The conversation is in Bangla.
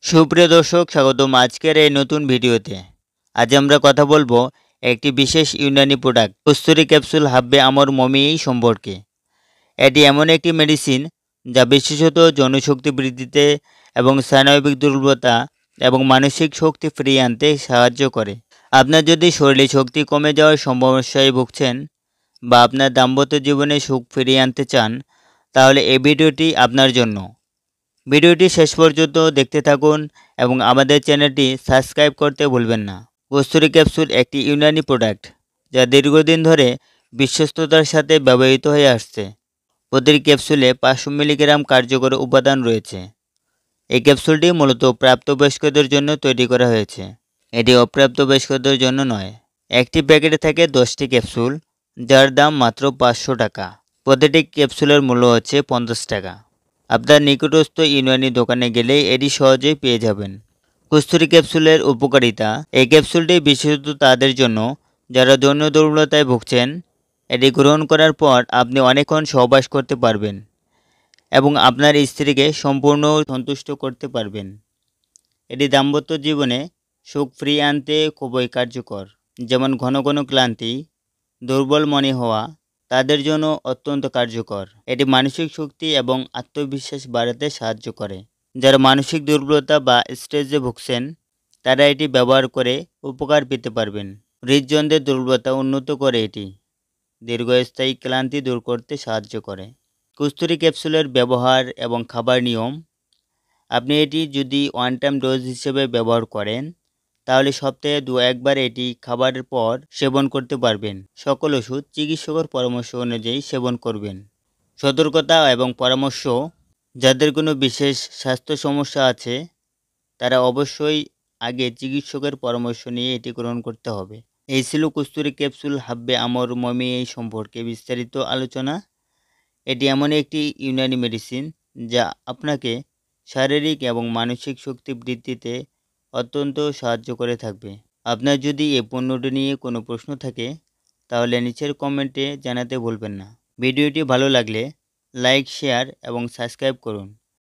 সুপ্রিয় দর্শক, স্বাগতম আজকের এই নতুন ভিডিওতে। আজ আমরা কথা বলবো একটি বিশেষ ইউনানি প্রোডাক্ট কস্তুরী ক্যাপসুল হাব্বে আমর মমি সম্পর্কে। এটি এমন একটি মেডিসিন যা বিশেষত জনশক্তি বৃদ্ধিতে এবং স্নায়বিক দুর্বলতা এবং মানসিক শক্তি ফিরিয়ে আনতে সাহায্য করে। আপনার যদি শরীরে শক্তি কমে যাওয়ার সমস্যায় ভুগছেন বা আপনার দাম্পত্য জীবনে সুখ ফিরিয়ে আনতে চান, তাহলে এই ভিডিওটি আপনার জন্য। ভিডিওটি শেষ পর্যন্ত দেখতে থাকুন এবং আমাদের চ্যানেলটি সাবস্ক্রাইব করতে ভুলবেন না। কস্তুরী ক্যাপসুল একটি ইউনানি প্রোডাক্ট যা দীর্ঘদিন ধরে বিশ্বস্ততার সাথে ব্যবহৃত হয়ে আসছে। প্রতিটি ক্যাপসুলে 500 মিলিগ্রাম কার্যকর উপাদান রয়েছে। এই ক্যাপসুলটি মূলত প্রাপ্তবয়স্কদের জন্য তৈরি করা হয়েছে। এটি অপ্রাপ্তবয়স্কদের জন্য নয়। একটি প্যাকেটে থাকে 10টি ক্যাপসুল, যার দাম মাত্র 500 টাকা। প্রতিটি ক্যাপসুলের মূল্য হচ্ছে 50 টাকা। আপনার নিকটস্থ ইউনানি দোকানে গেলেই এটি সহজেই পেয়ে যাবেন। কস্তুরী ক্যাপসুলের উপকারিতা। এই ক্যাপসুলটি বিশেষত তাদের জন্য যারা যৌন দুর্বলতায় ভুগছেন। এটি গ্রহণ করার পর আপনি অনেকক্ষণ সহবাস করতে পারবেন এবং আপনার স্ত্রীকে সম্পূর্ণ সন্তুষ্ট করতে পারবেন। এটি দাম্পত্য জীবনে সুখ ফিরিয়ে আনতে খুবই কার্যকর। যেমন ঘন ঘন ক্লান্তি, দুর্বল মনে হওয়া, তাদের জন্য অত্যন্ত কার্যকর। এটি মানসিক শক্তি এবং আত্মবিশ্বাস বাড়াতে সাহায্য করে। যারা মানসিক দুর্বলতা বা স্ট্রেসে ভুগছেন, তারা এটি ব্যবহার করে উপকার পেতে পারবেন। হৃদযন্ত্রের দুর্বলতা উন্নত করে এটি। দীর্ঘস্থায়ী ক্লান্তি দূর করতে সাহায্য করে। কস্তুরী ক্যাপসুলের ব্যবহার এবং খাবার নিয়ম। আপনি এটি যদি ওয়ান টাইম ডোজ হিসেবে ব্যবহার করেন, তাহলে সপ্তাহে 2-1 বার এটি খাবারের পর সেবন করতে পারবেন। সকল ওষুধ চিকিৎসকের পরামর্শ অনুযায়ী সেবন করবেন। সতর্কতা এবং পরামর্শ। যাদের কোনো বিশেষ স্বাস্থ্য সমস্যা আছে, তারা অবশ্যই আগে চিকিৎসকের পরামর্শ নিয়ে এটি গ্রহণ করতে হবে। এই ছিল কস্তুরী ক্যাপসুল হাব্বে আমর মমি এই সম্পর্কে বিস্তারিত আলোচনা। এটি এমন একটি ইউনানি মেডিসিন যা আপনাকে শারীরিক এবং মানসিক শক্তি বৃদ্ধিতে অত্যন্ত সাহায্য করে থাকবে। আপনার যদি এই পণ্যটি নিয়ে কোনো প্রশ্ন থাকে, তাহলে নিচের কমেন্টে জানাতে ভুলবেন না। ভিডিওটি ভালো লাগলে লাইক, শেয়ার এবং সাবস্ক্রাইব করুন।